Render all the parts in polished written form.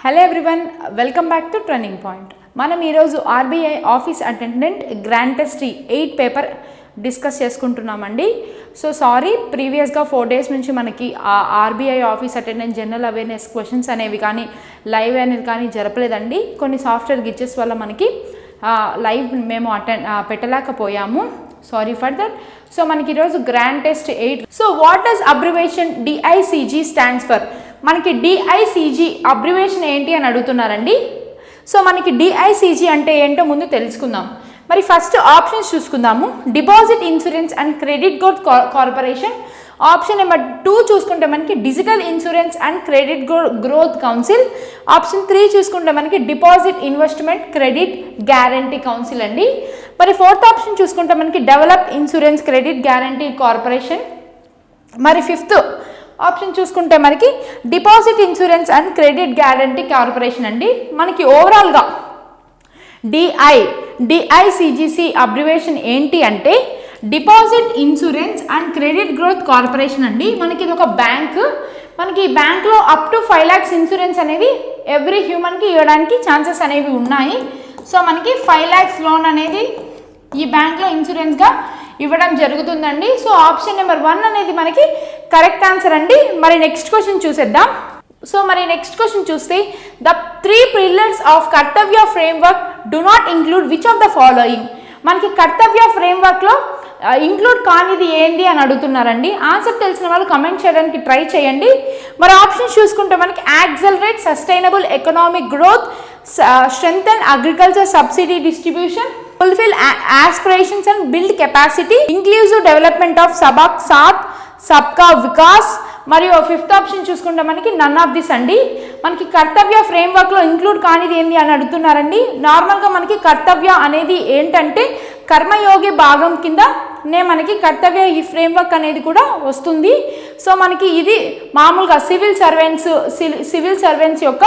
Hello everyone, welcome back to turning point. మనం ఈరోజు RBI office attendant grand test 8 paper discuss చేసుకుంటున్నామండి. So sorry, ప్రీవియస్గా 4 days నుంచి మనకి RBI office attendant general awareness questions అనేవి కానీ లైవ్ అనేది కానీ జరపలేదండి. కొన్ని సాఫ్ట్వేర్ గిచెస్ వల్ల మనకి లైవ్ మేము పెట్టలేకపోయాము. Sorry for that. సో మనకి ఈరోజు grand test 8. So what does abbreviation DICG stands for? మనకి డిఐసిజీ అబ్రివేషన్ ఏంటి అని అడుగుతున్నారండి. సో మనకి డిఐసిజీ అంటే ఏంటో ముందు తెలుసుకుందాం. మరి ఫస్ట్ ఆప్షన్స్ చూసుకుందాము. Deposit insurance and credit growth corporation. Option number 2 చూసుకుంటే మనకి digital insurance and credit growth council. Option 3 చూసుకుంటే మనకి deposit investment credit guarantee council అండి. మరి 4th ఆప్షన్ చూసుకుంటే మనకి develop insurance credit guarantee corporation. మరి 5th ఆప్షన్ చూసుకుంటే మనకి deposit insurance and credit guarantee corporation అండి. మనకి ఓవరాల్గా డిఐసిజిసి అబ్రివేషన్ ఏంటి అంటే deposit insurance and credit growth corporation అండి. మనకి ఇది ఒక బ్యాంక్. మనకి ఈ బ్యాంక్లో అప్ టు 5 lakhs ఇన్సూరెన్స్ అనేది ఎవ్రీ హ్యూమన్కి ఇవ్వడానికి ఛాన్సెస్ అనేవి ఉన్నాయి. సో మనకి 5 lakhs లోన్ అనేది ఈ బ్యాంక్లో ఇన్సూరెన్స్గా ఇవ్వడం జరుగుతుందండి. సో ఆప్షన్ నెంబర్ 1 అనేది మనకి కరెక్ట్ ఆన్సర్ అండి. మరి నెక్స్ట్ క్వశ్చన్ చూసేద్దాం. సో మరి నెక్స్ట్ క్వశ్చన్ చూస్తే ద 3 pillars ఆఫ్ కర్తవ్య framework do not include which of the following? మనకి కర్తవ్య ఫ్రేమ్వర్క్లో ఇంక్లూడ్ కానిది ఏంది అని అడుగుతున్నారండి. ఆన్సర్ తెలిసిన వాళ్ళు కమెంట్ చేయడానికి ట్రై చేయండి. మరి ఆప్షన్స్ చూసుకుంటే మనకి accelerate sustainable economic growth, strengthen agriculture subsidy distribution, fulfill aspirations and build capacity, inclusive development of सबक साथ सबका विकास. మరియు 5th ఆప్షన్ చూసుకుంటే మనకి నన్ ఆఫ్ దిస్ అండి. మనకి కర్తవ్య ఫ్రేమ్వర్క్లో ఇంక్లూడ్ కానిది ఏంది అని అడుగుతున్నారండి. నార్మల్గా మనకి కర్తవ్య అనేది ఏంటంటే కర్మయోగి భాగం కిందనే మనకి కర్తవ్య ఈ ఫ్రేమ్వర్క్ అనేది కూడా వస్తుంది. సో మనకి ఇది మామూలుగా సివిల్ సర్వెంట్స్ యొక్క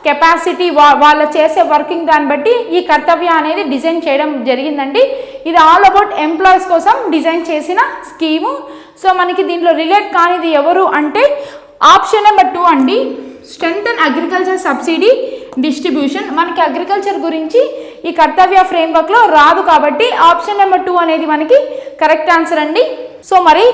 కెపాసిటీ, వాళ్ళు చేసే వర్కింగ్ దాన్ని బట్టి ఈ కర్తవ్య అనేది డిజైన్ చేయడం జరిగిందండి. ఇది ఆల్ అబౌట్ ఎంప్లాయీస్ కోసం డిజైన్ చేసిన స్కీము. సో మనకి దీంట్లో రిలేట్ కానిది ఎవరు అంటే ఆప్షన్ నెంబర్ 2 అండి, స్ట్రెంగ్థెన్ అగ్రికల్చర్ సబ్సిడీ డిస్ట్రిబ్యూషన్. మనకి అగ్రికల్చర్ గురించి ఈ కర్తవ్య ఫ్రేమ్వర్క్లో రాదు కాబట్టి ఆప్షన్ నెంబర్ 2 అనేది మనకి కరెక్ట్ ఆన్సర్ అండి. సో మరి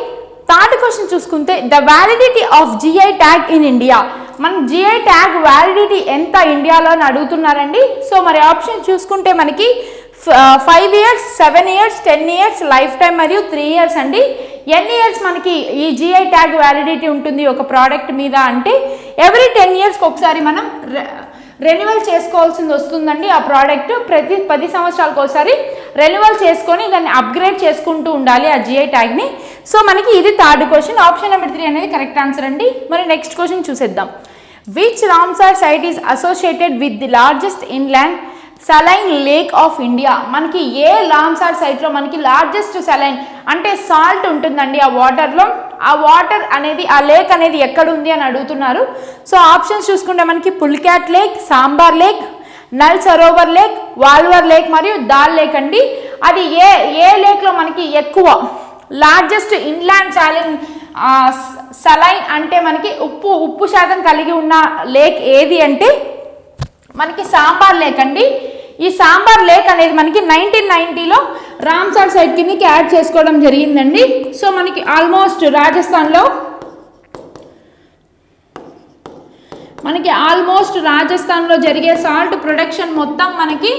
3rd క్వశ్చన్ చూసుకుంటే the validity of GI tag in India. మన జిఐ ట్యాగ్ వ్యాలిడిటీ ఎంత ఇండియాలో అని అడుగుతున్నారండి. సో మరి ఆప్షన్ చూసుకుంటే మనకి 5 years, 7 years, 10 years, life time మరియు 3 years అండి. ఎన్ని ఇయర్స్ మనకి ఈ జిఐ ట్యాగ్ వ్యాలిడిటీ ఉంటుంది ఒక ప్రోడక్ట్ మీద అంటే ఎవ్రీ 10 yearsకి ఒకసారి మనం రెన్యువల్ చేసుకోవాల్సింది వస్తుందండి. ఆ ప్రోడక్ట్ ప్రతి 10 సంవత్సరాలకు ఒకసారి రెన్యువల్ చేసుకొని దాన్ని అప్గ్రేడ్ చేసుకుంటూ ఉండాలి ఆ జిఐ ట్యాగ్ని. సో మనకి ఇది 3rd క్వశ్చన్. ఆప్షన్ నెంబర్ 3 అనేది కరెక్ట్ ఆన్సర్ అండి. మరి నెక్స్ట్ క్వశ్చన్ చూసేద్దాం. Which Ramsar site is associated with the largest inland saline lake of India? మనకి ఏ రామ్సార్ సైట్లో మనకి లార్జెస్ట్ సలైన్ అంటే సాల్ట్ ఉంటుందండి ఆ వాటర్లో. ఆ వాటర్ అనేది ఆ లేక్ అనేది ఎక్కడుంది అని అడుగుతున్నారు. సో ఆప్షన్స్ చూసుకుంటే మనకి Pulicat lake, Sambhar lake, Nal Sarovar lake, Wular lake మరియు దాల్ లేక్ అండి. అది ఏ లేక్లో మనకి ఎక్కువ లార్జెస్ట్ ఇన్లాండ్ సలైన్ అంటే మనకి ఉప్పు శాతం కలిగి ఉన్న లేక్ ఏది అంటే మనకి సాంబార్ లేక్ అండి. ఈ సాంబార్ లేక్ అనేది మనకి 1990లో రామ్సార్ సైట్ కిందకి యాడ్ చేసుకోవడం జరిగిందండి. సో మనకి ఆల్మోస్ట్ రాజస్థాన్లో జరిగే సాల్ట్ ప్రొడక్షన్ మొత్తం మనకి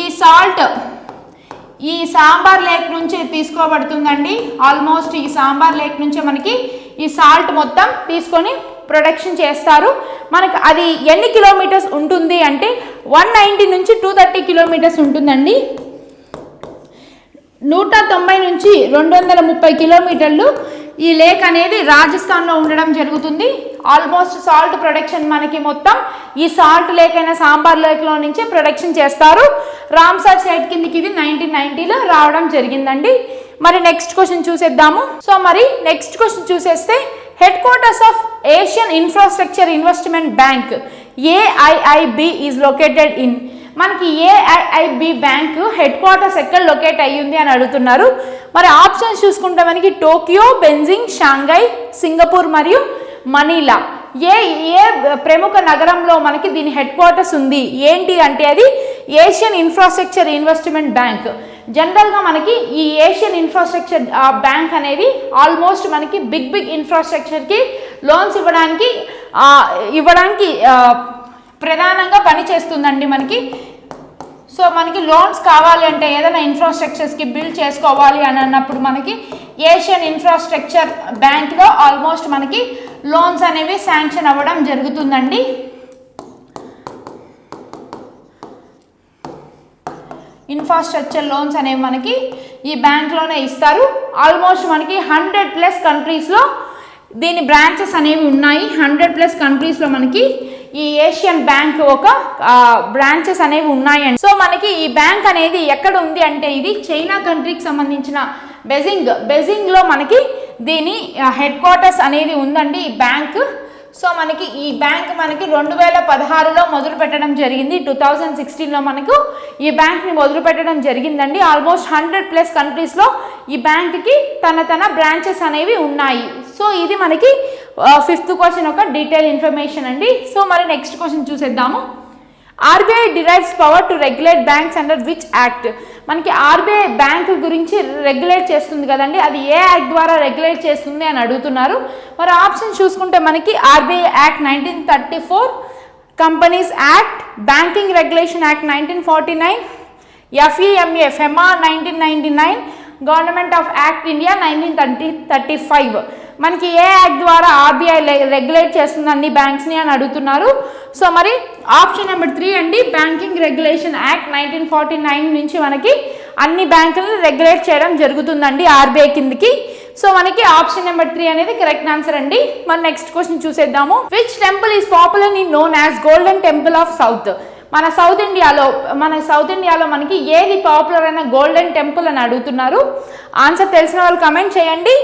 ఈ సాంబార్ లేక్ నుంచి తీసుకోబడుతుందండి. ఆల్మోస్ట్ ఈ సాంబార్ లేక్ నుంచే మనకి ఈ సాల్ట్ మొత్తం తీసుకొని ప్రొడక్షన్ చేస్తారు. మనకు అది ఎన్ని కిలోమీటర్స్ ఉంటుంది అంటే 190 నుంచి 230 కిలోమీటర్స్ ఉంటుందండి. 190 నుంచి 230 కిలోమీటర్లు ఈ లేక్ అనేది రాజస్థాన్లో ఉండడం జరుగుతుంది. ఆల్మోస్ట్ సాల్ట్ ప్రొడక్షన్ మనకి మొత్తం ఈ సాల్ట్ లేక్ అయిన సాంబార్ లేక్లో నుంచే ప్రొడక్షన్ చేస్తారు. రామ్సార్ సైట్ కిందకి ఇది 1990లో రావడం జరిగిందండి. మరి నెక్స్ట్ క్వశ్చన్ చూసేద్దాము. సో మరి నెక్స్ట్ క్వశ్చన్ చూసేస్తే headquarters of Asian infrastructure investment bank AIIB is located in. మనకి ఏఐఐబి బ్యాంక్ హెడ్ క్వార్టర్స్ ఎక్కడ లొకేట్ అయ్యింది అని అడుగుతున్నారు. మరి ఆప్షన్స్ చూసుకుంటే మనకి టోక్యో, బెంజింగ్, షాంఘై, సింగపూర్ మరియు మనీలా. ఏ ఏ ప్రముఖ నగరంలో మనకి దీని హెడ్ క్వార్టర్స్ ఉంది ఏంటి అంటే అది ఏషియన్ ఇన్ఫ్రాస్ట్రక్చర్ ఇన్వెస్ట్మెంట్ బ్యాంక్. జనరల్గా మనకి ఈ ఏషియన్ ఇన్ఫ్రాస్ట్రక్చర్ బ్యాంక్ అనేది ఆల్మోస్ట్ మనకి బిగ్ ఇన్ఫ్రాస్ట్రక్చర్కి లోన్స్ ఇవ్వడానికి ప్రధానంగా పనిచేస్తుందండి మనకి. సో మనకి లోన్స్ కావాలి అంటే ఏదైనా ఇన్ఫ్రాస్ట్రక్చర్స్కి బిల్డ్ చేసుకోవాలి అని అన్నప్పుడు మనకి ఏషియన్ ఇన్ఫ్రాస్ట్రక్చర్ బ్యాంక్లో ఆల్మోస్ట్ మనకి లోన్స్ అనేవి శాంక్షన్ అవ్వడం జరుగుతుందండి. ఇన్ఫ్రాస్ట్రక్చర్ లోన్స్ అనేవి మనకి ఈ బ్యాంక్లోనే ఇస్తారు. ఆల్మోస్ట్ మనకి 100+ కంట్రీస్లో దీని బ్రాంచెస్ అనేవి ఉన్నాయి. 100+ కంట్రీస్లో మనకి ఈ ఏషియన్ బ్యాంక్ ఒక బ్రాంచెస్ అనేవి ఉన్నాయండి. సో మనకి ఈ బ్యాంక్ అనేది ఎక్కడ ఉంది అంటే ఇది చైనా కంట్రీకి సంబంధించిన బెజింగ్లో మనకి దీని హెడ్ క్వార్టర్స్ అనేది ఉందండి ఈ బ్యాంక్. సో మనకి ఈ బ్యాంక్ మనకి 2016లో మొదలు పెట్టడం జరిగింది. 2016లో మనకు ఈ బ్యాంక్ని మొదలు పెట్టడం జరిగిందండి. ఆల్మోస్ట్ 100+ కంట్రీస్లో ఈ బ్యాంక్కి తన బ్రాంచెస్ అనేవి ఉన్నాయి. సో ఇది మనకి 5th క్వశ్చన్ ఒక డీటెయిల్ ఇన్ఫర్మేషన్ అండి. సో మరి నెక్స్ట్ క్వశ్చన్ చూసేద్దాము. RBI derives power to regulate banks under which act? మనకి ఆర్బీఐ బ్యాంక్ గురించి రెగ్యులేట్ చేస్తుంది కదండి, అది ఏ యాక్ట్ ద్వారా రెగ్యులేట్ చేస్తుంది అని అడుగుతున్నారు. మరి ఆప్షన్ చూసుకుంటే మనకి RBI act 1934, companies act, banking regulation act 1949, FEMA 1999, government of act India 1935. మనకి ఏ యాక్ట్ ద్వారా ఆర్బీఐ రెగ్యులేట్ చేస్తుంది అన్ని బ్యాంక్స్ని అని అడుగుతున్నారు. సో మరి ఆప్షన్ నెంబర్ 3 అండి, బ్యాంకింగ్ రెగ్యులేషన్ యాక్ట్ 1949 నుంచి మనకి అన్ని బ్యాంకులను రెగ్యులేట్ చేయడం జరుగుతుందండి ఆర్బీఐ కిందకి. సో మనకి ఆప్షన్ నెంబర్ 3 అనేది కరెక్ట్ ఆన్సర్ అండి. మరి నెక్స్ట్ క్వశ్చన్ చూసేద్దాము. Which temple is popularly known as golden temple of south? మన సౌత్ ఇండియాలో మనకి ఏది పాపులర్ అయిన గోల్డెన్ టెంపుల్ అని అడుగుతున్నారు. ఆన్సర్ తెలిసిన వాళ్ళు కమెంట్ చేయండి.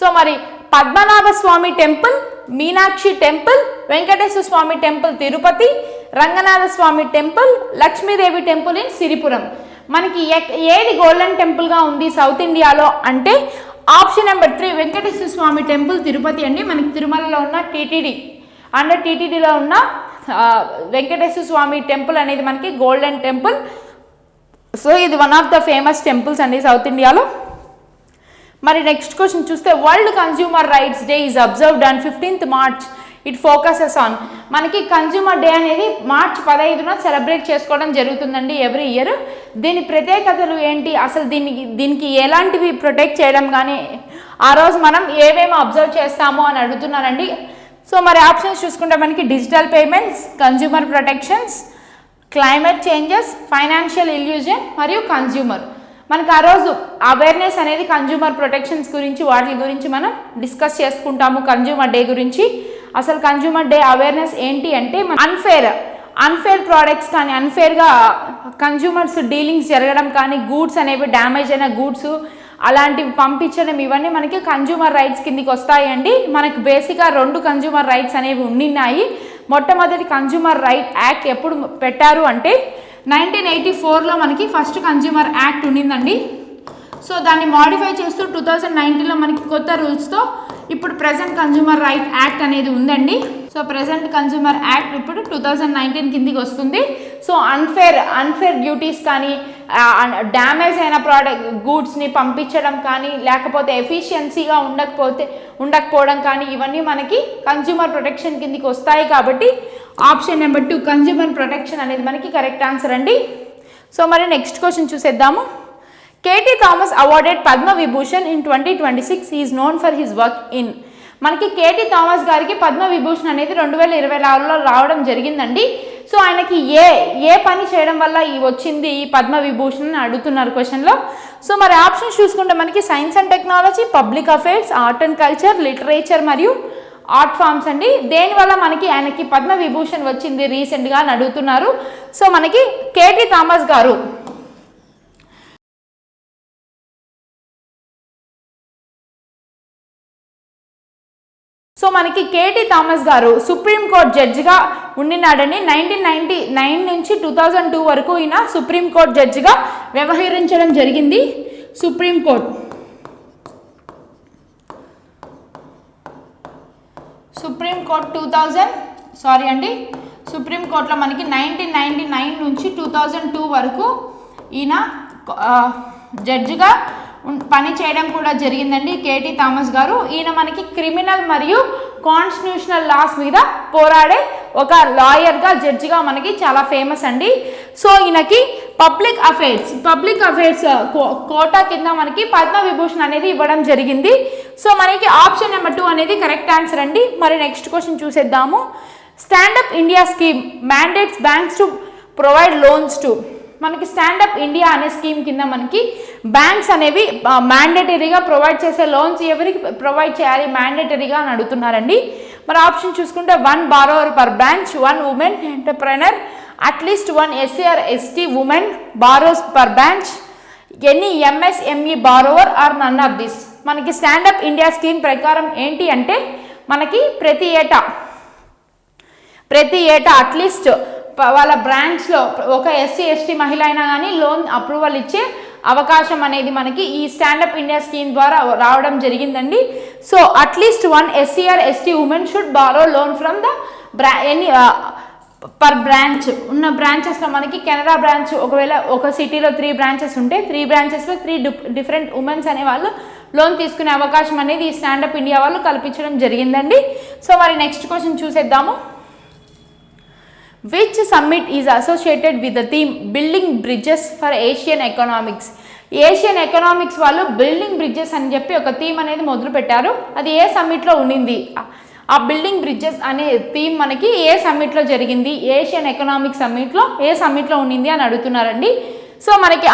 సో మరి Padmanabha Swamy temple, Meenakshi temple, Venkateswara Swamy temple Tirupati, Ranganatha Swamy temple, Lakshmidevi temple in Siripuram. మనకి ఏది గోల్డెన్ టెంపుల్గా ఉంది సౌత్ ఇండియాలో అంటే option number 3 Venkateswara Swamy temple Tirupati అండి. మనకి తిరుమలలో ఉన్న టీటీడీలో ఉన్న వెంకటేశ్వర స్వామి టెంపుల్ అనేది మనకి గోల్డెన్ టెంపుల్. సో ఇది one of the famous temples అండి సౌత్ ఇండియాలో. మరి నెక్స్ట్ క్వశ్చన్ చూస్తే world consumer rights day is observed on 15th March. It focuses on. మనకి కన్జ్యూమర్ డే అనేది మార్చ్ 15న సెలబ్రేట్ చేసుకోవడం జరుగుతుందండి ఎవ్రీ ఇయర్. దీని ప్రత్యేకతలు ఏంటి, అసలు దీనికి ఎలాంటివి ప్రొటెక్ట్ చేయడం కానీ ఆ రోజు మనం ఏమేమి అబ్జర్వ్ చేస్తామో అని అడుగుతున్నారండి. సో మరి ఆప్షన్స్ చూసుకుంటే మనకి digital payments, consumer protections, climate changes, financial illusion మరియు కన్జ్యూమర్. మనకు ఆ రోజు అవేర్నెస్ అనేది కన్జ్యూమర్ ప్రొటెక్షన్స్ గురించి వాటి గురించి మనం డిస్కస్ చేసుకుంటాము కన్జ్యూమర్ డే గురించి. అసలు కన్జ్యూమర్ డే అవేర్నెస్ ఏంటి అంటే అన్ఫేర్ ప్రోడక్ట్స్ కానీ అన్ఫేర్గా కన్జ్యూమర్స్ డీలింగ్స్ జరగడం కానీ గూడ్స్ అనేవి డ్యామేజ్ అయిన గూడ్స్ అలాంటివి పంపించడం ఇవన్నీ మనకి కన్జ్యూమర్ రైట్స్ కిందికి వస్తాయండి. మనకి బేసిక్గా 2 కన్జ్యూమర్ రైట్స్ అనేవి ఉన్నాయి. మొట్టమొదటి కన్జ్యూమర్ రైట్ యాక్ట్ ఎప్పుడు పెట్టారు అంటే 1984లో మనకి ఫస్ట్ కన్జ్యూమర్ యాక్ట్ ఉండిందండి. సో దాన్ని మాడిఫై చేస్తూ 2019లో మనకి కొత్త రూల్స్తో ఇప్పుడు ప్రెజెంట్ కన్జ్యూమర్ రైట్ యాక్ట్ అనేది ఉందండి. సో ప్రెజెంట్ కన్జ్యూమర్ యాక్ట్ ఇప్పుడు 2019 కిందికి వస్తుంది. సో అన్ఫేర్ డ్యూటీస్ కానీ డ్యామేజ్ అయిన గూడ్స్ని పంపించడం కానీ లేకపోతే ఎఫిషియన్సీగా ఉండకపోవడం కానీ ఇవన్నీ మనకి కన్జ్యూమర్ ప్రొటెక్షన్ కిందికి వస్తాయి. కాబట్టి ఆప్షన్ నెంబర్ 2 కన్జ్యూమర్ ప్రొటెక్షన్ అనేది మనకి కరెక్ట్ ఆన్సర్ అండి. సో మరి నెక్స్ట్ క్వశ్చన్ చూసేద్దాము. KT Thomas awarded Padma Vibhushan in 2026 is known for his work in. మనకి కేటీ థామస్ గారికి పద్మ విభూషణ్ అనేది 2026లో రావడం జరిగిందండి. సో ఆయనకి ఏ పని చేయడం వల్ల వచ్చింది ఈ పద్మ విభూషణ్ అని అడుగుతున్నారు క్వశ్చన్లో. సో మరి ఆప్షన్స్ చూసుకుంటే మనకి science and technology, public affairs, art and culture, literature మరియు ఆర్ట్ ఫామ్స్ అండి. దేనివల్ల మనకి ఆయనకి పద్మ విభూషణ్ వచ్చింది రీసెంట్గా అని అడుగుతున్నారు. సో మనకి కేటీ థామస్ గారు సుప్రీంకోర్టు జడ్జిగా ఉండినాడని. 1999 నుంచి 2002 వరకు ఈయన సుప్రీంకోర్టు జడ్జిగా వ్యవహరించడం జరిగింది. సుప్రీంకోర్టు సుప్రీంకోర్టులో మనకి 1999 నుంచి 2002 వరకు ఈయన జడ్జిగా పని చేయడం కూడా జరిగిందండి కేటీ థామస్ గారు. ఈయన మనకి క్రిమినల్ మరియు కాన్స్టిట్యూషనల్ లాస్ మీద పోరాడే ఒక లాయర్గా జడ్జిగా మనకి చాలా ఫేమస్ అండి. సో ఈయనకి పబ్లిక్ అఫైర్స్ కోటా కింద మనకి పద్మవిభూషణ్ అనేది ఇవ్వడం జరిగింది. సో మనకి ఆప్షన్ నెంబర్ 2 అనేది కరెక్ట్ ఆన్సర్ అండి. మరి నెక్స్ట్ క్వశ్చన్ చూసేద్దాము. Stand up India scheme mandates banks to provide loans to. మనకి స్టాండప్ ఇండియా అనే స్కీమ్ కింద మనకి బ్యాంక్స్ అనేవి మ్యాండేటరీగా ప్రొవైడ్ చేసే లోన్స్ ఎవరికి ప్రొవైడ్ చేయాలి మ్యాండేటరీగా అని అడుగుతున్నారండి. మరి ఆప్షన్ చూసుకుంటే 1 borrower per branch, 1 women entrepreneur, at least 1 SC or ST women borrows per branch, any MSME borrower or none of this. మనకి స్టాండప్ ఇండియా స్కీమ్ ప్రకారం ఏంటి అంటే మనకి ప్రతి ఏటా అట్లీస్ట్ వాళ్ళ బ్రాంచ్లో ఒక SC ST మహిళ అయినా కానీ లోన్ అప్రూవల్ ఇచ్చే అవకాశం అనేది మనకి ఈ స్టాండప్ ఇండియా స్కీమ్ ద్వారా రావడం జరిగిందండి. So at least 1 SC or ST women should borrow loan from the per branch. ఉన్న బ్రాంచెస్లో మనకి కెనరా బ్రాంచ్ ఒకవేళ ఒక సిటీలో 3 బ్రాంచెస్ ఉంటే 3 బ్రాంచెస్లో 3 డిఫరెంట్ ఉమెన్స్ అనే వాళ్ళు లోన్ తీసుకునే అవకాశం అనేది ఈ స్టాండప్ ఇండియా వాళ్ళు కల్పించడం జరిగిందండి. సో మరి నెక్స్ట్ క్వశ్చన్ చూసేద్దాము. Which summit is associated with the theme building bridges for Asian economics? Asian economics వాళ్ళు బిల్డింగ్ బ్రిడ్జెస్ అని చెప్పి ఒక థీమ్ అనేది మొదలు పెట్టారు. అది ఏ సమ్మిట్లో ఉండింది? ఆ బిల్డింగ్ బ్రిడ్జెస్ అనే థీమ్ మనకి ఏ సమ్మిట్లో జరిగింది? ఏషియన్ ఎకనామిక్ సమ్మిట్లో ఏ సమ్మిట్లో ఉండింది అని అడుగుతున్నారండి. సో మనకి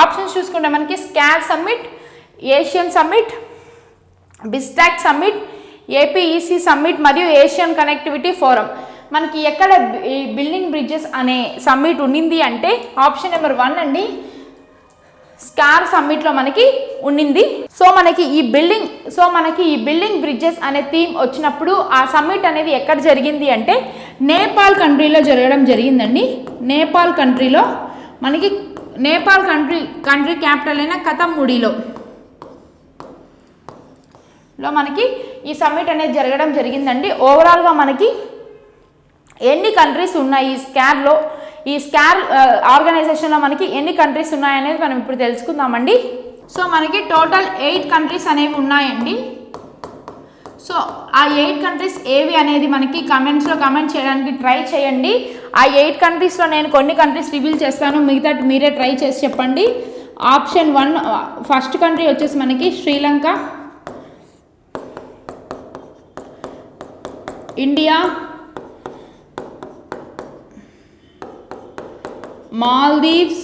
ఆప్షన్స్ చూసుకుంటే మనకి స్కార్ summit, Asian summit, BIMSTEC summit, APEC summit మరియు ఏషియన్ కనెక్టివిటీ ఫోరం. మనకి ఎక్కడ ఈ బిల్డింగ్ బ్రిడ్జెస్ అనే సమ్మిట్ ఉండింది అంటే ఆప్షన్ నెంబర్ 1 అండి, స్కార్ సమ్మిట్లో మనకి ఉండింది. సో మనకి ఈ బిల్డింగ్ బ్రిడ్జెస్ అనే థీమ్ వచ్చినప్పుడు ఆ సమ్మిట్ అనేది ఎక్కడ జరిగింది అంటే నేపాల్ కంట్రీలో జరగడం జరిగిందండి. నేపాల్ కంట్రీలో మనకి కంట్రీ క్యాపిటల్ అయిన కథంముడిలో మనకి ఈ సమ్మిట్ అనేది జరగడం జరిగిందండి. ఓవరాల్గా మనకి ఎన్ని కంట్రీస్ ఉన్నాయి ఈ స్కార్ ఆర్గనైజేషన్లో మనకి ఎన్ని కంట్రీస్ ఉన్నాయనేది మనం ఇప్పుడు తెలుసుకుందామండి. సో మనకి టోటల్ 8 కంట్రీస్ అనేవి ఉన్నాయండి. సో ఆ 8 కంట్రీస్ ఏవి అనేది మనకి కమెంట్స్లో కమెంట్ చేయడానికి ట్రై చేయండి. ఆ 8 కంట్రీస్లో నేను కొన్ని కంట్రీస్ రివీల్ చేస్తాను, మిగతా మీరే ట్రై చేసి చెప్పండి. ఆప్షన్ 1 ఫస్ట్ కంట్రీ వచ్చేసి మనకి శ్రీలంక, ఇండియా, మాల్దీవ్స్.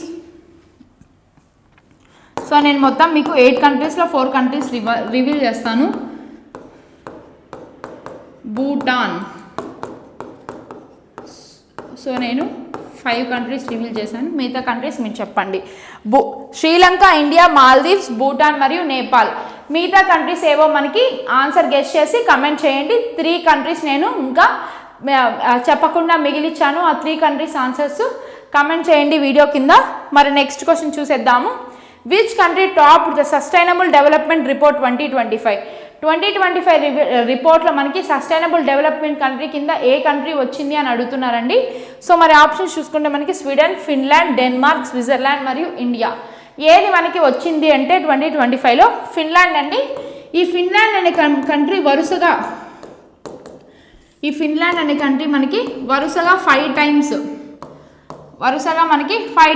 సో నేను మొత్తం మీకు 8 కంట్రీస్లో 4 కంట్రీస్ రివీల్ చేస్తాను. భూటాన్. సో నేను 5 కంట్రీస్ రివీల్ చేశాను, మిగతా కంట్రీస్ మీరు చెప్పండి. శ్రీలంక, ఇండియా, మాల్దీవ్స్, భూటాన్ మరియు నేపాల్. మిగతా కంట్రీస్ ఏవో మనకి ఆన్సర్ గెస్ చేసి కమెంట్ చేయండి. 3 కంట్రీస్ నేను ఇంకా చెప్పకుండా మిగిలిచ్చాను. ఆ 3 కంట్రీస్ ఆన్సర్స్ కమెంట్ చేయండి వీడియో కింద. మరి నెక్స్ట్ క్వశ్చన్ చూసేద్దాము. Which country top the sustainable development report 2025 రిపోర్ట్లో మనకి సస్టైనబుల్ డెవలప్మెంట్ కంట్రీ కింద ఏ కంట్రీ వచ్చింది అని అడుగుతున్నారండి. సో మరి ఆప్షన్స్ చూసుకుంటే మనకి స్వీడన్, ఫిన్లాండ్, డెన్మార్క్, స్విట్జర్లాండ్ మరియు ఇండియా. ఏది మనకి వచ్చింది అంటే 2025లో ఫిన్లాండ్ అండి. ఈ ఫిన్లాండ్ అనే కంట్రీ మనకి వరుసగా 5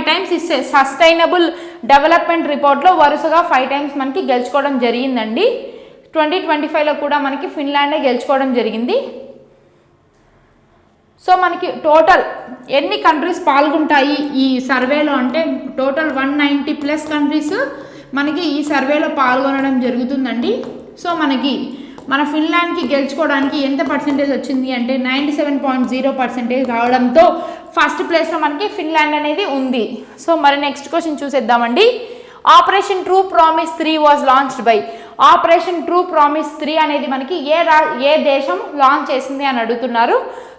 టైమ్స్ ఇస్తే సస్టైనబుల్ డెవలప్మెంట్ రిపోర్ట్లో వరుసగా 5 టైమ్స్ మనకి గెలుచుకోవడం జరిగిందండి. 2025లో కూడా మనకి ఫిన్లాండే గెలుచుకోవడం జరిగింది. సో మనకి టోటల్ ఎన్ని కంట్రీస్ పాల్గొంటాయి ఈ సర్వేలో అంటే టోటల్ 190+ కంట్రీస్ మనకి ఈ సర్వేలో పాల్గొనడం జరుగుతుందండి. సో మన ఫిన్లాండ్కి గెలుచుకోవడానికి ఎంత పర్సెంటేజ్ వచ్చింది అంటే 97.0% రావడంతో ఫస్ట్ ప్లేస్లో మనకి ఫిన్లాండ్ అనేది ఉంది. సో మరి నెక్స్ట్ క్వశ్చన్ చూసేద్దామండి. Operation true promise 3 was launched by. Operation true promise 3 అనేది మనకి ఏ దేశం లాంచ్ చేసింది అని అడుగుతున్నారు.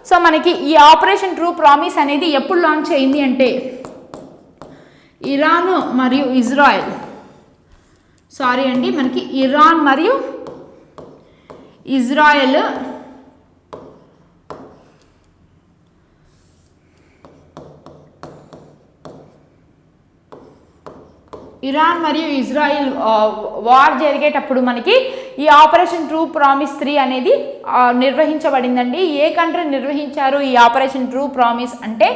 సో మనకి ఈ ఆపరేషన్ ట్రూ ప్రామిస్ అనేది ఎప్పుడు లాంచ్ అయింది అంటే ఇరాన్ మరియు ఇజ్రాయెల్. మనకి ఇరాన్ మరియు ఇజ్రాయెల్ ఇరాన్ మరియు ఇజ్రాయిల్ వార్ జరిగేటప్పుడు మనకి ఈ ఆపరేషన్ ట్రూ ప్రామిస్ 3 అనేది నిర్వహించబడిందండి. ఏ కంట్రీ నిర్వహించారు ఈ ఆపరేషన్ ట్రూ ప్రామిస్ అంటే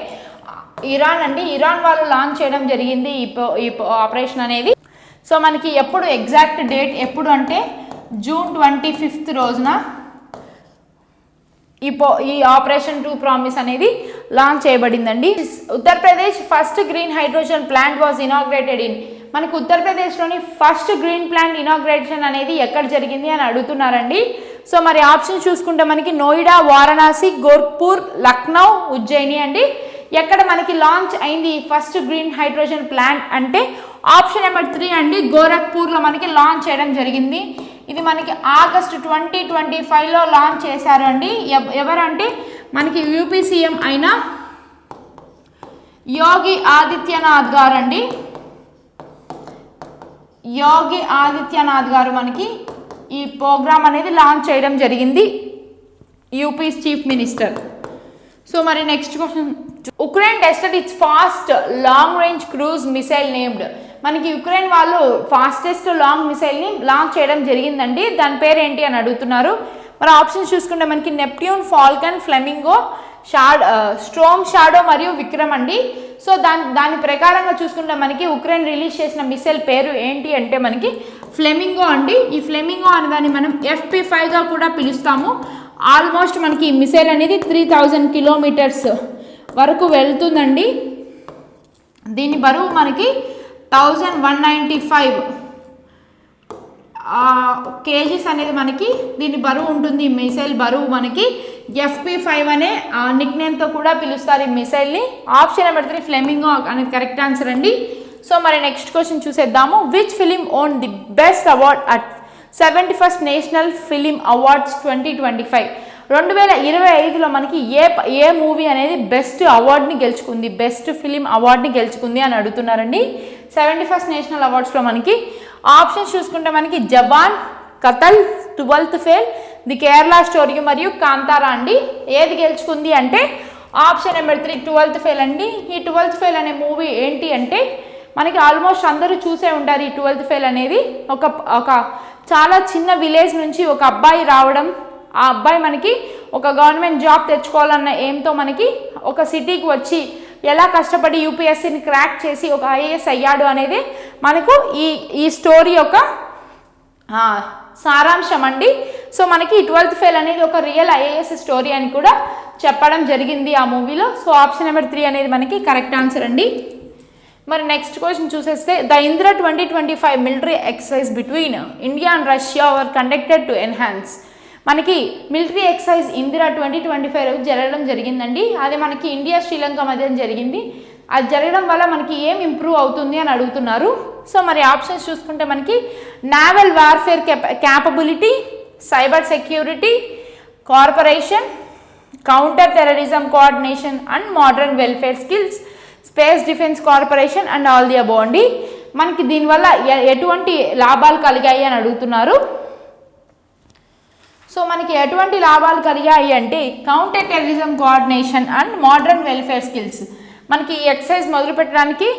ఇరాన్ అండి. ఇరాన్ వాళ్ళు లాంచ్ చేయడం జరిగింది ఈ ఆపరేషన్ అనేది. సో మనకి ఎప్పుడు ఎగ్జాక్ట్ డేట్ ఎప్పుడు అంటే జూన్ 25 రోజున ఈ ఆపరేషన్ ట్రూ ప్రామిస్ అనేది లాంచ్ చేయబడిందండి. Uttar Pradesh first green hydrogen plant was inaugurated in, మనకి ఉత్తరప్రదేశ్లోని ఫస్ట్ గ్రీన్ ప్లాంట్ ఇనాగ్రేషన్ అనేది ఎక్కడ జరిగింది అని అడుగుతున్నారండి. సో మరి ఆప్షన్ చూసుకుంటే మనకి నోయిడా, వారణాసి, గోరఖ్పూర్, లక్నో, ఉజ్జయిని అండి. ఎక్కడ మనకి లాంచ్ అయింది ఫస్ట్ గ్రీన్ హైడ్రోజన్ ప్లాంట్ అంటే ఆప్షన్ నెంబర్ 3 అండి, గోరఖ్పూర్లో మనకి లాంచ్ చేయడం జరిగింది. ఇది మనకి ఆగస్ట్ 2025లో లాంచ్ చేశారు అండి. ఎవరంటే మనకి యూపీ సీఎం అయిన యోగి ఆదిత్యనాథ్ గారు అండి. యోగి ఆదిత్యనాథ్ గారు మనకి ఈ ప్రోగ్రామ్ అనేది లాంచ్ చేయడం జరిగింది, యూపీ చీఫ్ మినిస్టర్. సో మరి next question, Ukraine tested it's fast long range cruise missile named, మనకి యుక్రెయిన్ వాళ్ళు ఫాస్టెస్ట్ లాంగ్ మిసైల్ని లాంచ్ చేయడం జరిగిందండి. దాని పేరు ఏంటి అని అడుగుతున్నారు. మరి ఆప్షన్స్ చూసుకుంటే మనకి Neptune, Falcon, flamingo, storm shadow మరియు విక్రమ్ అండి. సో దాని ప్రకారంగా చూసుకుంటే మనకి ఉక్రెయిన్ రిలీజ్ చేసిన మిసైల్ పేరు ఏంటి అంటే మనకి ఫ్లెమింగో అండి. ఈ ఫ్లెమింగో అనే దాన్ని మనం FP5గా కూడా పిలుస్తాము. ఆల్మోస్ట్ మనకి ఈ మిసైల్ అనేది 3000 కిలోమీటర్స్ వరకు వెళ్తుందండి. దీని బరువు మనకి 1195 కేజీస్ అనేది మనకి దీని బరువు ఉంటుంది. ఈ మిసైల్ బరువు మనకి FP5 అనే నిక్ నేమ్తో కూడా పిలుస్తారు ఈ మిసైల్ని. ఆప్షన్ నెంబర్ 3 ఫ్లెమింగో అనేది కరెక్ట్ ఆన్సర్ అండి. సో మరి నెక్స్ట్ క్వశ్చన్ చూసేద్దాము. Which film own the best award at 71st national film awards 2025, 2025లో మనకి ఏ మూవీ అనేది బెస్ట్ అవార్డ్ని గెలుచుకుంది, బెస్ట్ ఫిలిం అవార్డ్ని గెలుచుకుంది అని అడుగుతున్నారండి. 71st నేషనల్ అవార్డ్స్లో మనకి ఆప్షన్స్ చూసుకుంటే మనకి జవాన్, కతల్, 12th fail, the Kerala story మరియు కాంతారా అండి. ఏది గెలుచుకుంది అంటే ఆప్షన్ నెంబర్ 3 12th ఫెయిల్ అండి. ఈ 12th ఫెయిల్ అనే మూవీ ఏంటి అంటే మనకి ఆల్మోస్ట్ అందరూ చూసే ఉంటారు. ఈ 12th ఫెయిల్ అనేది ఒక చాలా చిన్న విలేజ్ నుంచి ఒక అబ్బాయి రావడం, ఆ అబ్బాయి మనకి ఒక గవర్నమెంట్ జాబ్ తెచ్చుకోవాలన్న ఎయిమ్తో మనకి ఒక సిటీకి వచ్చి ఎలా కష్టపడి యూపీఎస్సీని క్రాక్ చేసి ఒక IAS అయ్యాడు అనేది మనకు ఈ స్టోరీ యొక్క సారాంశం అండి. సో మనకి 12th ఫెయిల్ అనేది ఒక రియల్ IAS స్టోరీ అని కూడా చెప్పడం జరిగింది ఆ మూవీలో. సో ఆప్షన్ నెంబర్ 3 అనేది మనకి కరెక్ట్ ఆన్సర్ అండి. మరి నెక్స్ట్ క్వశ్చన్ చూసేస్తే the Indra 2025 military exercise between India and Russia were conducted to enhance, మనకి మిలిటరీ ఎక్సర్సైజ్ ఇందిరా 2025 జరగడం జరిగిందండి. అది మనకి ఇండియా శ్రీలంక మధ్య జరిగింది. అది జరగడం వల్ల మనకి ఏం ఇంప్రూవ్ అవుతుంది అని అడుగుతున్నారు. సో మరి ఆప్షన్స్ చూసుకుంటే మనకి naval warfare capability, cyber security, corporation, counter terrorism coordination and modern welfare skills, space defence corporation and all the above అండి. మనకి దీనివల్ల ఎటువంటి లాభాలు కలిగాయి అని అడుగుతున్నారు. సో మనకి ఎటువంటి లాభాలు కలిగాయి అంటే counter terrorism coordination and modern welfare skills, మనకి ఈ ఎక్సర్సైజ్ మొదలు పెట్టడానికి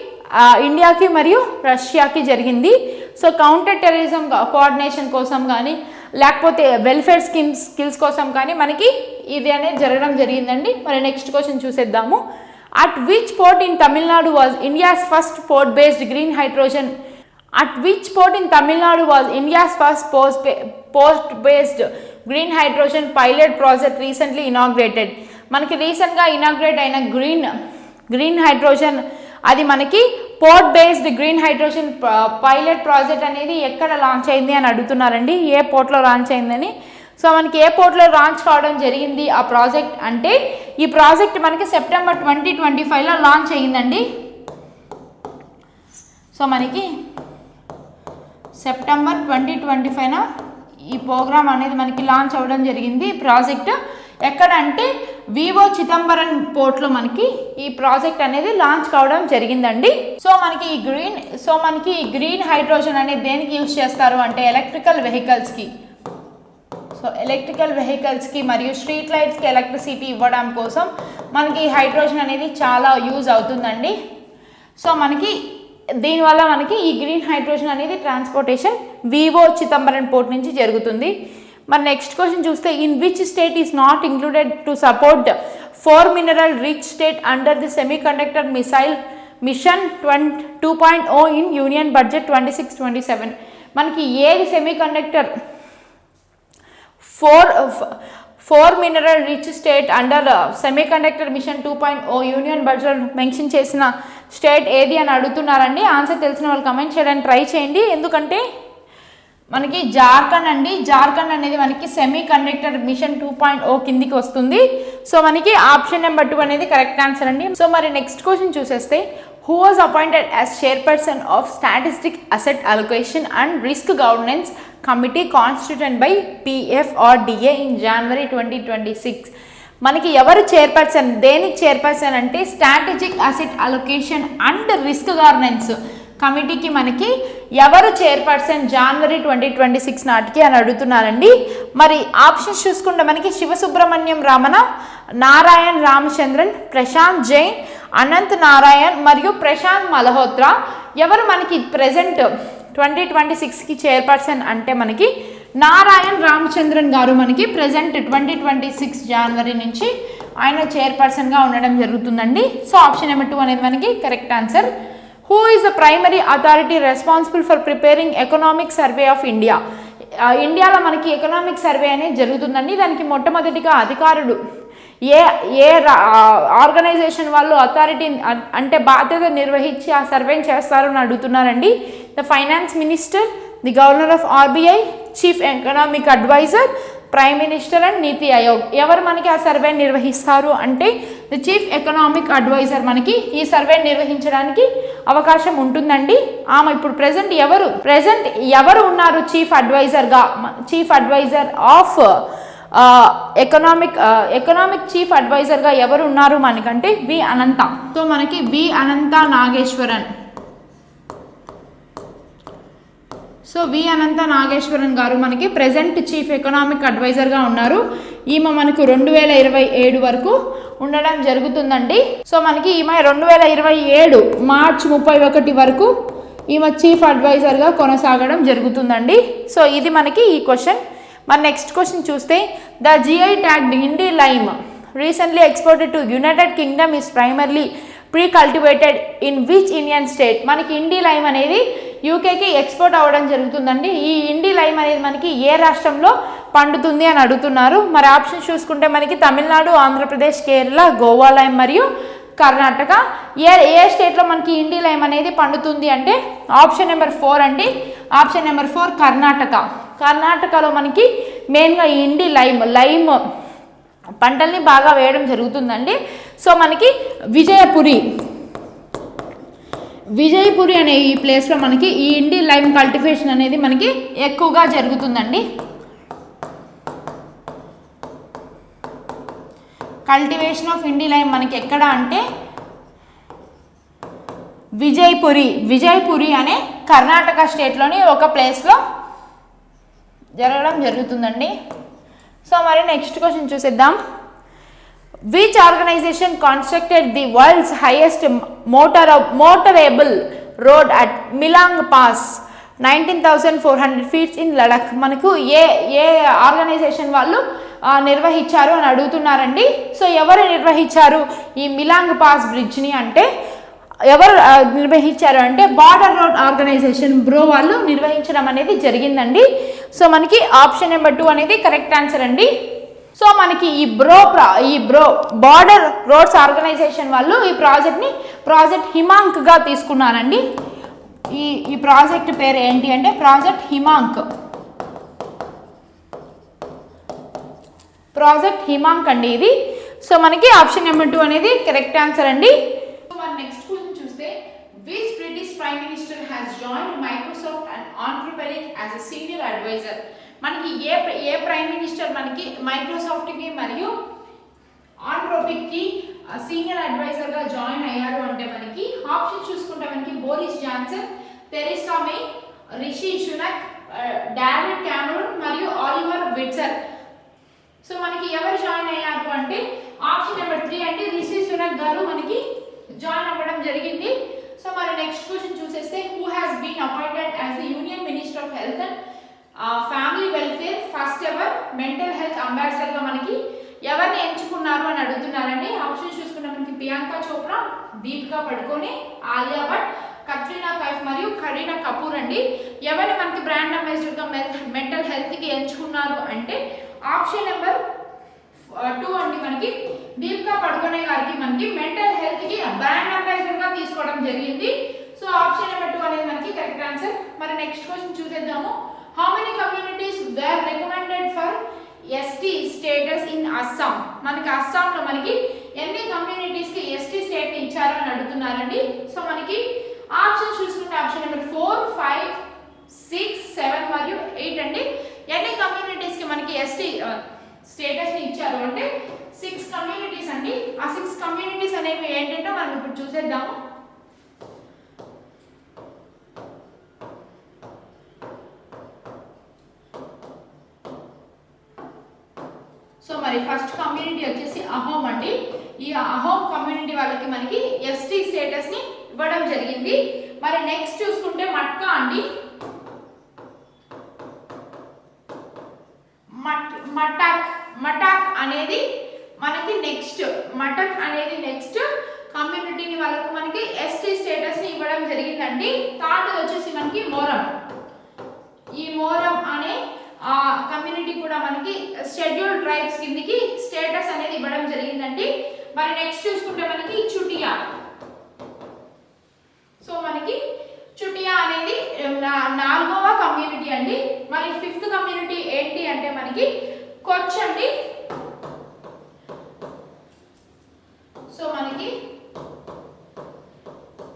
ఇండియాకి మరియు రష్యాకి జరిగింది. సో కౌంటర్ టెర్రరిజం కోఆర్డినేషన్ కోసం కానీ లేకపోతే వెల్ఫేర్ స్కిల్స్ కోసం కానీ మనకి ఇది అనేది జరగడం జరిగిందండి. మరి నెక్స్ట్ క్వశ్చన్ చూసేద్దాము. At which port in Tamil Nadu was India's first port based green hydrogen, at which port in Tamil Nadu was India's first port based green hydrogen pilot project recently inaugurated, మనకి రీసెంట్గా ఇనాగ్రేట్ అయిన గ్రీన్ హైడ్రోజన్ అది మనకి port based green hydrogen pilot project అనేది ఎక్కడ launch అయింది అని అడుగుతున్నారండి. ఏ పోర్ట్లో లాంచ్ అయిందని. సో మనకి ఏ పోర్ట్లో లాంచ్ కావడం జరిగింది ఆ ప్రాజెక్ట్ అంటే ఈ ప్రాజెక్ట్ మనకి సెప్టెంబర్ 2025లో లాంచ్ అయ్యిందండి. సో మనకి సెప్టెంబర్ 2025న ఈ ప్రోగ్రామ్ అనేది మనకి లాంచ్ అవ్వడం జరిగింది. ప్రాజెక్ట్ ఎక్కడ అంటే వివో చిదంబరం పోర్ట్లో మనకి ఈ ప్రాజెక్ట్ అనేది లాంచ్ కావడం జరిగిందండి. సో మనకి ఈ గ్రీన్ హైడ్రోజన్ అనేది దేనికి యూజ్ చేస్తారు అంటే ఎలక్ట్రికల్ వెహికల్స్కి, సో ఎలక్ట్రికల్ వెహికల్స్కి మరియు స్ట్రీట్ లైట్స్కి ఎలక్ట్రిసిటీ ఇవ్వడం కోసం మనకి హైడ్రోజన్ అనేది చాలా యూజ్ అవుతుందండి. సో మనకి దీనివల్ల మనకి ఈ గ్రీన్ హైడ్రోజన్ అనేది ట్రాన్స్పోర్టేషన్ వివో చిదంబరం పోర్ట్ నుంచి జరుగుతుంది. మరి నెక్స్ట్ క్వశ్చన్ చూస్తే in which state is not included to support 4 mineral rich state under the semiconductor missile mission 2.0 in union budget 26-27. మనకి ఏది semiconductor 4 mineral rich state under semiconductor mission 2.0 union budget mention చేసిన state ఏది అని అడుగుతున్నారండి. Answer తెలిసిన వాళ్ళు comment చేయడానికి try చేయండి. ఎందుకంటే మనకి జార్ఖండ్ అండి. జార్ఖండ్ అనేది మనకి సెమీ కండక్టర్ మిషన్ 2.0 కిందికి వస్తుంది. సో మనకి ఆప్షన్ నెంబర్ 2 అనేది కరెక్ట్ ఆన్సర్ అండి. సో మరి నెక్స్ట్ క్వశ్చన్ చూసేస్తే who was appointed as chairperson of statistic asset allocation and risk governance committee constituted by PFRDA in January 2026. మనకి ఎవరు చైర్పర్సన్, దేనికి చైర్పర్సన్ అంటే strategic asset allocation and risk governance కమిటీకి మనకి ఎవరు చైర్పర్సన్ జనవరి 2026 నాటికి అని అడుగుతున్నారండి. మరి ఆప్షన్స్ చూసుకుంటే మనకి శివసుబ్రహ్మణ్యం రమణ, నారాయణ్ రామచంద్రన్, ప్రశాంత్ జైన్, అనంత్ నారాయణ్ మరియు ప్రశాంత్ మల్హోత్రా. ఎవరు మనకి ప్రెజెంట్ 2026కి చైర్పర్సన్ అంటే మనకి నారాయణ్ రామచంద్రన్ గారు మనకి ప్రెజెంట్ 2026 జనవరి నుంచి ఆయన చైర్పర్సన్గా ఉండడం జరుగుతుందండి. సో ఆప్షన్ నెంబర్ 2 అనేది మనకి correct answer. Who is the primary authority responsible for preparing economic survey of India? ఇండియాలో మనకి ఎకనామిక్ సర్వే అనేది జరుగుతుందండి. దానికి మొట్టమొదటిగా అధికారుడు ఏ ఆర్గనైజేషన్ వాళ్ళు అథారిటీ అంటే బాధ్యత నిర్వహించి ఆ సర్వేని చేస్తారు అని అడుగుతున్నారండి. The finance minister, the governor of RBI, chief economic adviser, prime minister and నీతి ఆయోగ్. ఎవరు మనకి ఆ సర్వే నిర్వహిస్తారు అంటే ది చీఫ్ ఎకనామిక్ అడ్వైజర్ మనకి ఈ సర్వే నిర్వహించడానికి అవకాశం ఉంటుందండి. ఆమె ఇప్పుడు ప్రెజెంట్ ఎవరు ఉన్నారు chief adviser of economic chief అడ్వైజర్గా ఎవరు ఉన్నారు మనకంటే వి అనంత. సో మనకి V Anantha Nageswaran. So V Anantha Nageswaran గారు మనకి ప్రెజెంట్ చీఫ్ ఎకనామిక్ అడ్వైజర్గా ఉన్నారు. ఈమె మనకు 2027 వరకు ఉండడం జరుగుతుందండి. సో మనకి ఈమె 2027 మార్చి 31 వరకు ఈమె చీఫ్ అడ్వైజర్గా కొనసాగడం జరుగుతుందండి. సో ఇది మనకి ఈ క్వశ్చన్. మరి నెక్స్ట్ క్వశ్చన్ చూస్తే the GI tagged Indi lime recently exported to United Kingdom is primarily pre cultivated in which Indian state? మనకి ఇండి లైమ్ అనేది యూకేకి ఎక్స్పోర్ట్ అవ్వడం జరుగుతుందండి. ఈ ఇండి లైమ్ అనేది మనకి ఏ రాష్ట్రంలో పండుతుంది అని అడుగుతున్నారు. మరి ఆప్షన్స్ చూసుకుంటే మనకి తమిళనాడు, ఆంధ్రప్రదేశ్, కేరళ, గోవా లైమ్ మరియు కర్ణాటక. ఏ స్టేట్లో మనకి ఇండి లైమ్ అనేది పండుతుంది అంటే ఆప్షన్ నెంబర్ 4 అండి. Option number 4 Karnataka. కర్ణాటకలో మనకి మెయిన్గా ఈ ఇండి లైమ్ పంటల్ని బాగా వేయడం జరుగుతుందండి. సో మనకి విజయపురి అనే ఈ ప్లేస్లో మనకి ఈ ఇండి లైమ్ కల్టివేషన్ అనేది మనకి ఎక్కువగా జరుగుతుందండి. కల్టివేషన్ ఆఫ్ ఇండి లైమ్ మనకి ఎక్కడ అంటే విజయపురి అనే కర్ణాటక స్టేట్లోని ఒక ప్లేస్లో జరగడం జరుగుతుందండి. సో మరి నెక్స్ట్ క్వశ్చన్ చూసేద్దాం. Which organization constructed the world's highest motorable road at Milang pass 19,400 feet in Ladakh? మనకు ఏ ఆర్గనైజేషన్ వాళ్ళు నిర్వహించారు అని అడుగుతున్నారండి. సో ఎవరు నిర్వహించారు ఈ మిలాంగ్ పాస్ బ్రిడ్జ్ని అంటే ఎవరు నిర్వహించారు అంటే బార్డర్ రోడ్ ఆర్గనైజేషన్ వాళ్ళు నిర్వహించడం అనేది జరిగిందండి. సో మనకి ఆప్షన్ నెంబర్ 2 అనేది కరెక్ట్ ఆన్సర్ అండి. సో మనకి ఈ బార్డర్ రోడ్స్ ఆర్గనైజేషన్ వాళ్ళు ఈ ప్రాజెక్ట్ హిమాంక్గా తీసుకున్నారండి. ఈ ప్రాజెక్ట్ పేరు ఏంటి అంటే ప్రాజెక్ట్ హిమాంక్ అండి ఇది. సో మనకి ఆప్షన్ నెంబర్ 2 అనేది కరెక్ట్ ఆన్సర్ అండి. నెక్స్ట్ క్వశ్చన్ చూస్తే which British prime minister has joined Microsoft and entrepreneur as a senior adviser? మనకి ఏ ప్రైమ్ మినిస్టర్ మనకి మైక్రోసాఫ్ట్కి మరియు ఆంట్రోపిక్కి సీనియర్ అడ్వైజర్గా జాయిన్ అయ్యారు అంటే మనకి ఆప్షన్ చూసుకుంటే మనకి బోరిస్ జాన్సన్, తెరెసా మే, రిషి సునక్, డేవిడ్ క్యామరూన్ మరియు ఆలివర్ విట్జర్. సో మనకి ఎవరు జాయిన్ అయ్యారు అంటే ఆప్షన్ నెంబర్ 3 అంటే రిషి సునక్ గారు మనకి జాయిన్ అవ్వడం జరిగింది. సో మరి నెక్స్ట్ నెక్స్ట్ క్వశ్చన్ చూసేస్తే who has been appointed as the union minister of health and family welfare first ever mental health ambassador గా మనకి ఎవరిని ఎంచుకున్నారు అని అడుగుతున్నారండి. ఆప్షన్స్ చూసుకుంటే మనకి ప్రియాంక చోప్రా, దీపికా పడుకోనే, ఆలియా భట్, కత్రినా కైఫ్ మరియు కరీనా కపూర్ అండి. ఎవరిని మనకి బ్రాండ్ అంబాసిడర్ గా మెంటల్ హెల్త్ కి ఎంచుకున్నారు అంటే ఆప్షన్ నెంబర్ 2 అండి. మనకి దీపికా పడుకోనే గారికి మనకి మెంటల్ హెల్త్ కి బ్రాండ్ అంబాసిడర్ గా తీసుకోవడం జరిగింది. సో ఆప్షన్ నెంబర్ 2 అనేది మనకి కరెక్ట్ ఆన్సర్. మరి నెక్స్ట్ క్వశ్చన్ చూసేద్దాము. How many communities were recommended for ST status in Assam? మనకి అస్సాంలో మనకి ఎన్ని కమ్యూనిటీస్ కి ఎస్టీ స్టేట్ ఇచ్చారు అని అడుగుతున్నారండి. సో మనకి ఆప్షన్ చూసుకుంటే ఆప్షన్ నెంబర్ 4, 5, 6, 7 మరియు 8 అండి. ఎన్ని కమ్యూనిటీస్ కి మనకి ఎస్టీ స్టేటస్ ని ఇచ్చారు అంటే 6 కమ్యూనిటీస్ అండి. ఆ 6 కమ్యూనిటీస్ అనేవి ఏంటంటే మనం ఇప్పుడు చూసేద్దాము. సో మరి ఫస్ట్ కమ్యూనిటీ వచ్చేసి అహోం అండి. ఈ అహోం కమ్యూనిటీ వాళ్ళకి మనకి ఎస్టీ స్టేటస్ ని ఇవ్వడం జరిగింది. మరి నెక్స్ట్ చూసుకుంటే మట్కా అండి. మటాక్ అనేది మనకి నెక్స్ట్ కమ్యూనిటీని వాళ్ళకి మనకి ఎస్టీ స్టేటస్ ని ఇవ్వడం జరిగిందండి. థర్డ్ వచ్చేసి మనకి మోరం. ఈ మోరం అనే కమ్యూనిటీ కూడా మనకి షెడ్యూల్డ్ ట్రైబ్స్ కిందకి స్టేటస్ అనేది ఇవ్వడం జరిగిందండి. మరి నెక్స్ట్ చూసుకుంటే మనకి చుటియా. సో మనకి చుటియా అనేది 4వ కమ్యూనిటీ అండి. మరి 5th కమ్యూనిటీ ఏంటి అంటే మనకి కొచ్ అండి. సో మనకి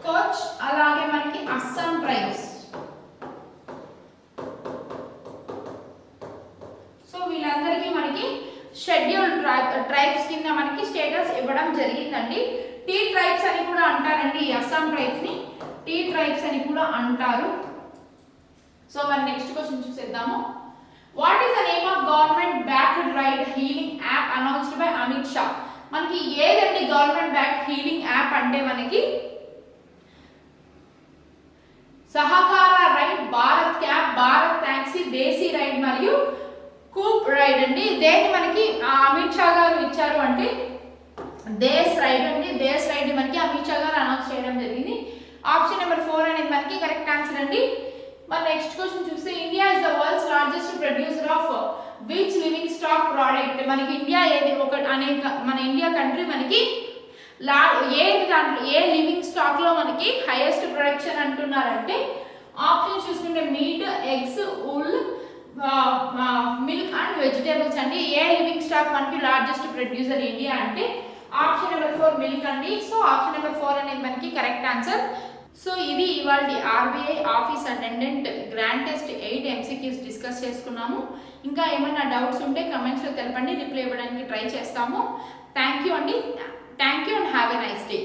కొచ్ అలాగే మనకి అస్సాం ట్రైబ్స్. సో వీళ్ళందరికీ మనకి షెడ్యూల్డ్ ట్రైబ్స్ కింద మనకి స్టేటస్ ఇవ్వడం జరిగిందండి. టీ ట్రైబ్స్ అని కూడా అంటారండి. ఈ అస్సాం ట్రైబ్స్ ని టీ ట్రైబ్స్ అని కూడా అంటారు. సో మరి నెక్స్ట్ క్వశ్చన్ చూసేద్దాము. What is the name of government backed ride hailing app announced by Amit Shah? మనకి ఏదండి గవర్నమెంట్ బ్యాక్ హీలింగ్ యాప్ అంటే మనకి Sahakar ride, Bharat cab, Bharat taxi, Desi ride మరియు కూప్ రైడ్ అండి. దేని మనకి అమిత్ షా గారు ఇచ్చారు అంటే దేశ్ రైడ్ అండి. దేశ్ రైడ్ మనకి అమిత్ షా గారు అనౌన్స్ చేయడం జరిగింది. ఆప్షన్ నెంబర్ 4 అనేది మనకి కరెక్ట్ ఆన్సర్ అండి. మరి నెక్స్ట్ క్వశ్చన్ చూస్తే India is the world's largest producer of which living stock product? మనకి ఇండియా ఏది మన ఇండియా కంట్రీ మనకి ఏ లివింగ్ స్టాక్ లో మనకి హైయెస్ట్ ప్రొడక్షన్ అంటున్నారంటే ఆప్షన్ చూసుకుంటే meet, eggs, wool, milk and vegetables అండి. ఏ లివింగ్ స్టాక్ మనకి లార్జెస్ట్ ప్రొడ్యూసర్ ఇండియా అంటే ఆప్షన్ నెంబర్ 4 మిల్క్ అండి. సో ఆప్షన్ నెంబర్ 4 అనేది మనకి కరెక్ట్ ఆన్సర్. సో ఇది ఇవాళ RBI office attendant grand test 8 MCQs discuss చేసుకున్నాము. ఇంకా ఏమైనా డౌట్స్ ఉంటే కమెంట్స్లో తెలపండి, రిప్లై ఇవ్వడానికి ట్రై చేస్తాము. థ్యాంక్ యూ అండి. Thank you and have a nice day.